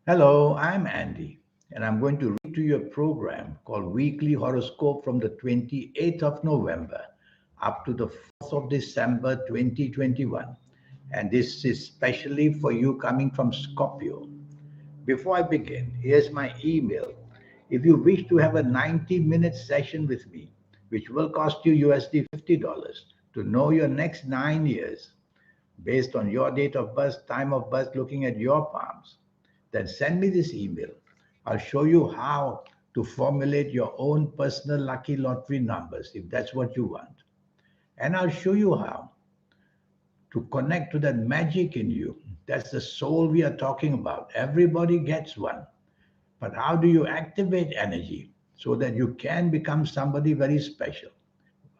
Hello, I'm Andy, and I'm going to read to you a program called Weekly Horoscope from the 28th of November up to the 4th of December 2021. And this is specially for you coming from Scorpio. Before I begin, here's my email. If you wish to have a 90-minute session with me, which will cost you USD $50 to know your next 9 years, based on your date of birth, time of birth, looking at your palms, then send me this email. I'll show you how to formulate your own personal lucky lottery numbers if that's what you want. And I'll show you how to connect to that magic in you. That's the soul we are talking about. Everybody gets one. But how do you activate energy so that you can become somebody very special?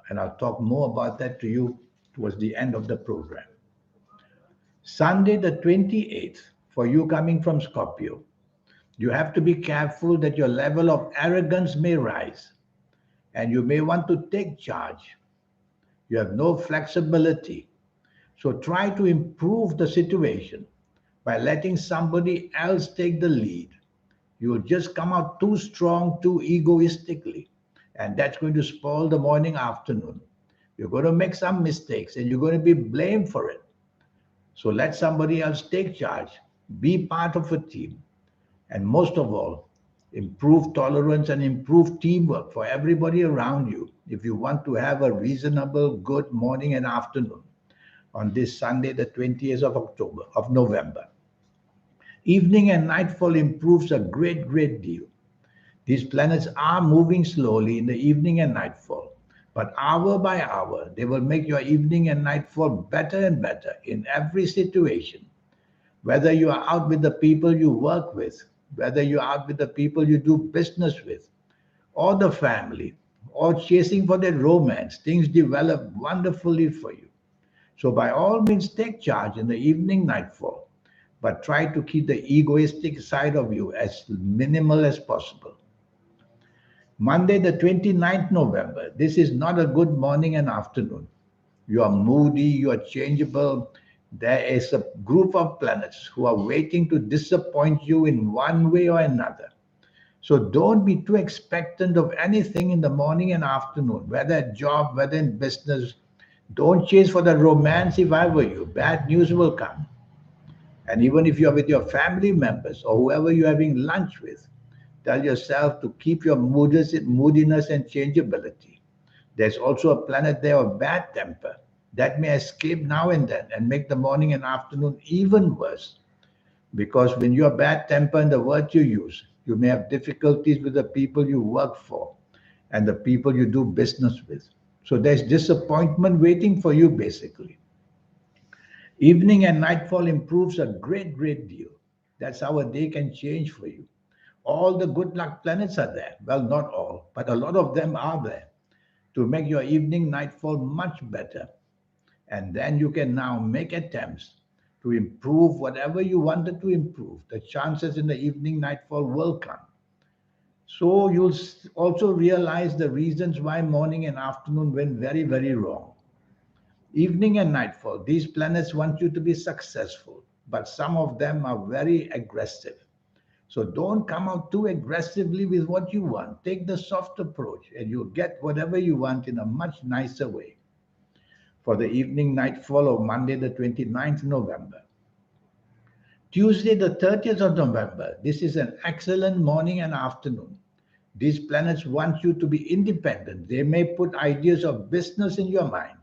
And I'll talk more about that to you towards the end of the program. Sunday, the 28th, for you coming from Scorpio, you have to be careful that your level of arrogance may rise and you may want to take charge. You have no flexibility. So try to improve the situation by letting somebody else take the lead. You will just come out too strong, too egoistically, and that's going to spoil the morning afternoon. You're going to make some mistakes and you're going to be blamed for it. So let somebody else take charge, be part of a team, and most of all, improve tolerance and improve teamwork for everybody around you if you want to have a reasonable, good morning and afternoon on this Sunday, the 20th of October, of November. Evening and nightfall improves a great deal. These planets are moving slowly in the evening and nightfall, but hour by hour, they will make your evening and nightfall better and better in every situation. Whether you are out with the people you work with, whether you're out with the people you do business with, or the family, or chasing for that romance, things develop wonderfully for you. So, by all means, take charge in the evening nightfall, but try to keep the egoistic side of you as minimal as possible. Monday, the 29th November, this is not a good morning and afternoon. You are moody, you are changeable. There is a group of planets who are waiting to disappoint you in one way or another. So don't be too expectant of anything in the morning and afternoon, whether at job, whether in business. Don't chase for the romance if I were you. Bad news will come. And even if you're with your family members or whoever you're having lunch with, tell yourself to keep your moodiness and changeability. There's also a planet there of bad temper that may escape now and then and make the morning and afternoon even worse. Because when you're bad temper in the words you use, you may have difficulties with the people you work for and the people you do business with. So there's disappointment waiting for you basically. Evening and nightfall improves a great deal. That's how a day can change for you. All the good luck planets are there. Well, not all, but a lot of them are there to make your evening nightfall much better. And then you can now make attempts to improve whatever you wanted to improve. The chances in the evening nightfall will come. So you'll also realize the reasons why morning and afternoon went very wrong. Evening and nightfall, these planets want you to be successful, but some of them are very aggressive. So don't come out too aggressively with what you want. Take the soft approach and you'll get whatever you want in a much nicer way. For the evening nightfall of Monday, the 29th November. Tuesday, the 30th of November. This is an excellent morning and afternoon. These planets want you to be independent. They may put ideas of business in your mind.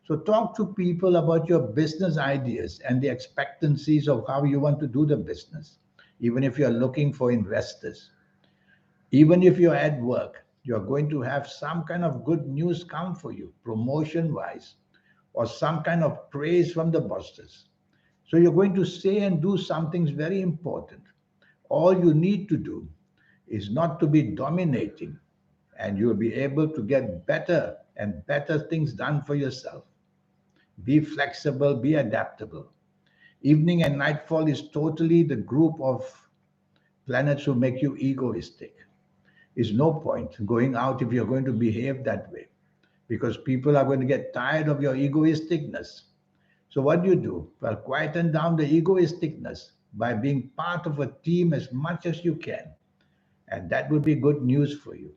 So talk to people about your business ideas and the expectancies of how you want to do the business, even if you're looking for investors. Even if you're at work, you're going to have some kind of good news come for you, promotion wise, or some kind of praise from the bosses. So you're going to say and do something very important. All you need to do is not to be dominating, and you'll be able to get better and better things done for yourself. Be flexible, be adaptable. Evening and nightfall is totally the group of planets who make you egoistic. Is no point going out if you're going to behave that way because people are going to get tired of your egoisticness. So what do? Well, quieten down the egoisticness by being part of a team as much as you can. And that would be good news for you.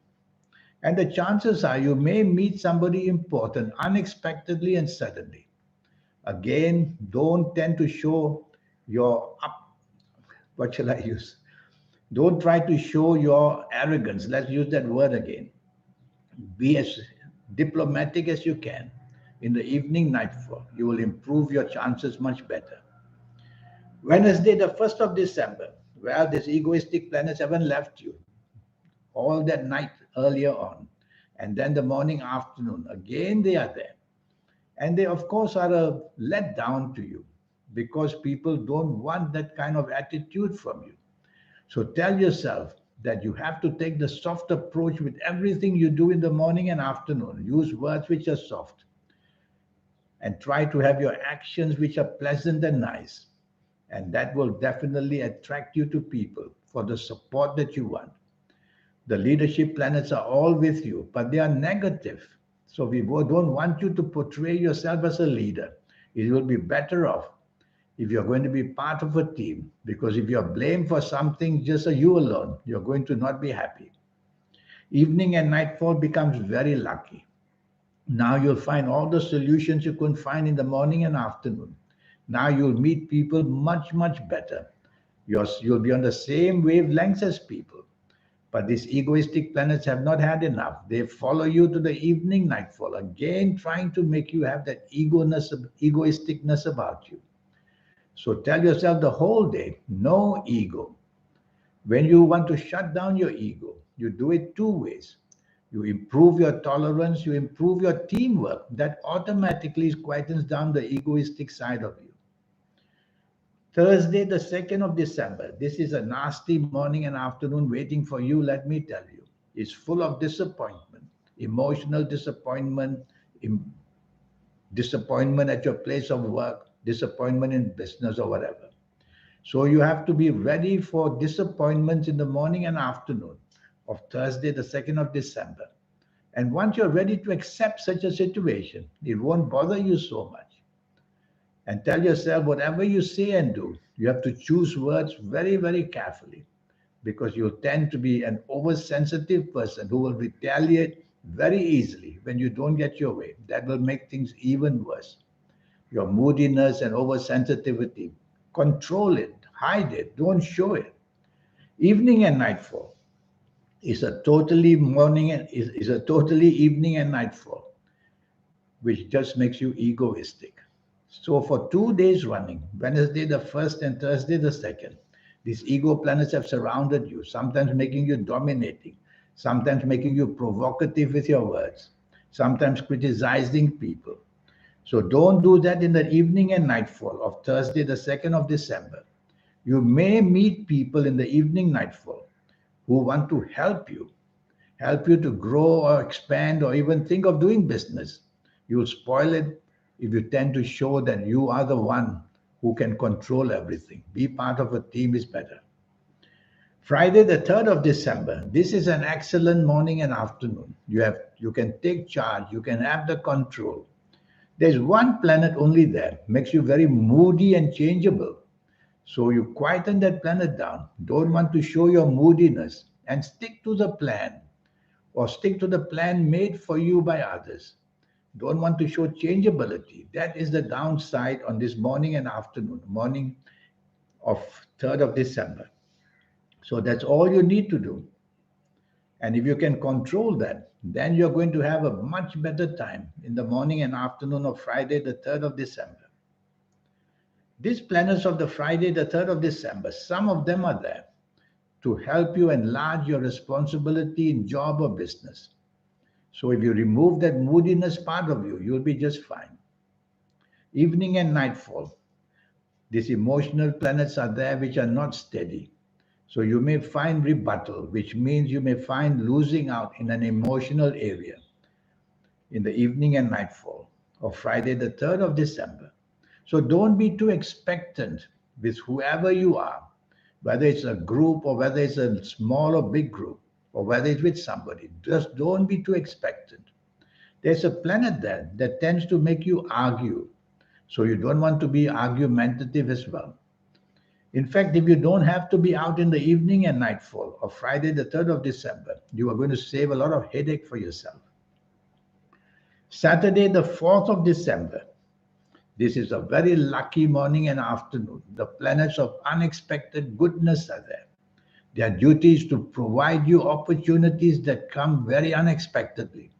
And the chances are you may meet somebody important unexpectedly and suddenly. Again, don't tend to show your up, what shall I use? Don't try to show your arrogance. Let's use that word again. Be as diplomatic as you can. In the evening nightfall, you will improve your chances much better. Wednesday, the 1st of December, well, these egoistic planets haven't left you all that night earlier on. And then the morning, afternoon, again they are there. And they, of course, are a letdown to you because people don't want that kind of attitude from you. So tell yourself that you have to take the soft approach with everything you do in the morning and afternoon. Use words which are soft and try to have your actions which are pleasant and nice. And that will definitely attract you to people for the support that you want. The leadership planets are all with you, but they are negative. So we don't want you to portray yourself as a leader. It will be better off if you're going to be part of a team, because if you're blamed for something just you alone, you're going to not be happy. Evening and nightfall becomes very lucky. Now you'll find all the solutions you couldn't find in the morning and afternoon. Now you'll meet people much, much better. You'll be on the same wavelengths as people. But these egoistic planets have not had enough. They follow you to the evening nightfall, again trying to make you have that egoisticness about you. So tell yourself the whole day, no ego. When you want to shut down your ego, you do it two ways. You improve your tolerance, you improve your teamwork. That automatically quietens down the egoistic side of you. Thursday, the 2nd of December. This is a nasty morning and afternoon waiting for you, let me tell you. It's full of disappointment, emotional disappointment, disappointment at your place of work, disappointment in business or whatever. So you have to be ready for disappointments in the morning and afternoon of Thursday, the 2nd of December. And once you're ready to accept such a situation, it won't bother you so much. And tell yourself whatever you say and do, you have to choose words very, very carefully because you tend to be an oversensitive person who will retaliate very easily when you don't get your way. That will make things even worse. Your moodiness and oversensitivity, control it, hide it, don't show it. Evening and nightfall is a totally evening and nightfall, which just makes you egoistic. So for 2 days running, Wednesday the 1st and Thursday the 2nd, these ego planets have surrounded you, sometimes making you dominating, sometimes making you provocative with your words, sometimes criticizing people. So don't do that in the evening and nightfall of Thursday, the 2nd of December. You may meet people in the evening nightfall who want to help you to grow or expand or even think of doing business. You'll spoil it if you tend to show that you are the one who can control everything. Be part of a team is better. Friday, the 3rd of December. This is an excellent morning and afternoon. You can take charge, you can have the control. There's one planet only there, makes you very moody and changeable. So you quieten that planet down. Don't want to show your moodiness and stick to the plan or stick to the plan made for you by others. Don't want to show changeability. That is the downside on this morning and afternoon, morning of 3rd of December. So that's all you need to do. And if you can control that, then you're going to have a much better time in the morning and afternoon of Friday, the 3rd of December. These planets of the Friday, the 3rd of December, some of them are there to help you enlarge your responsibility in job or business. So if you remove that moodiness part of you, you'll be just fine. Evening and nightfall, these emotional planets are there which are not steady. So you may find rebuttal, which means you may find losing out in an emotional area in the evening and nightfall of Friday, the 3rd of December. So don't be too expectant with whoever you are, whether it's a group or whether it's a small or big group or whether it's with somebody. Just don't be too expectant. There's a planet there that tends to make you argue. So you don't want to be argumentative as well. In fact, if you don't have to be out in the evening and nightfall or Friday, the 3rd of December, you are going to save a lot of headache for yourself. Saturday, the 4th of December, this is a very lucky morning and afternoon. The planets of unexpected goodness are there. Their duty is to provide you opportunities that come very unexpectedly.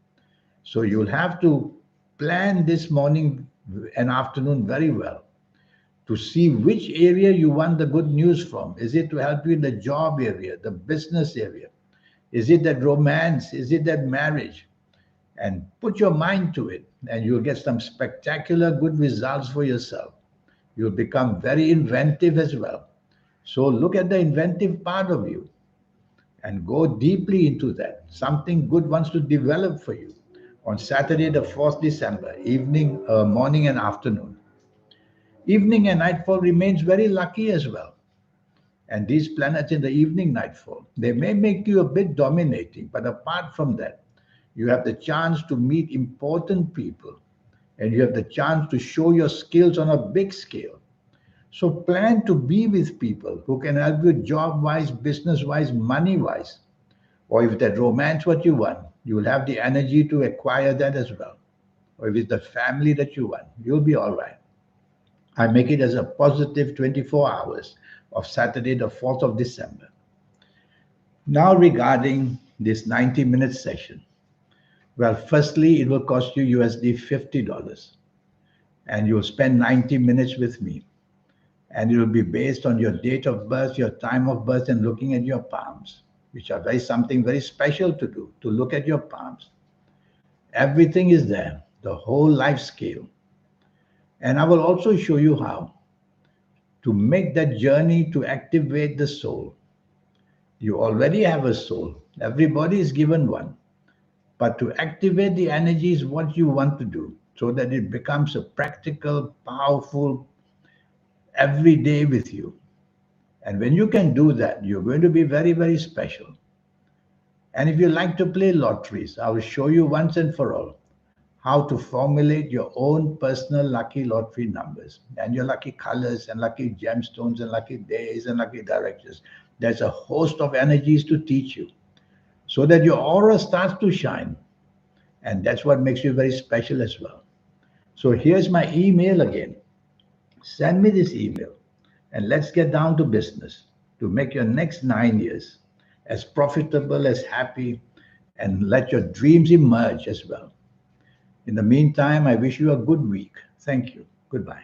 So you'll have to plan this morning and afternoon very well to see which area you want the good news from. Is it to help you in the job area, the business area? Is it that romance? Is it that marriage? And put your mind to it, and you'll get some spectacular good results for yourself. You'll become very inventive as well. So look at the inventive part of you and go deeply into that. Something good wants to develop for you on Saturday, the 4th December, evening, morning, and afternoon. Evening and nightfall remains very lucky as well. And these planets in the evening nightfall, they may make you a bit dominating, but apart from that, you have the chance to meet important people and you have the chance to show your skills on a big scale. So plan to be with people who can help you job-wise, business-wise, money-wise. Or if that romance what you want, you will have the energy to acquire that as well. Or if it's the family that you want, you'll be all right. I make it as a positive 24 hours of Saturday, the 4th of December. Now regarding this 90-minute session. Well, firstly, it will cost you USD $50. And you'll spend 90 minutes with me. And it will be based on your date of birth, your time of birth, and looking at your palms, which are something very special to do, to look at your palms. Everything is there, the whole life scale. And I will also show you how to make that journey to activate the soul. You already have a soul. Everybody is given one. But to activate the energy is what you want to do so that it becomes a practical, powerful, every day with you. And when you can do that, you're going to be very, very special. And if you like to play lotteries, I will show you once and for all how to formulate your own personal lucky lottery numbers and your lucky colors and lucky gemstones and lucky days and lucky directions. There's a host of energies to teach you so that your aura starts to shine. And that's what makes you very special as well. So here's my email again. Send me this email and let's get down to business to make your next 9 years as profitable, as happy, and let your dreams emerge as well. In the meantime, I wish you a good week. Thank you. Goodbye.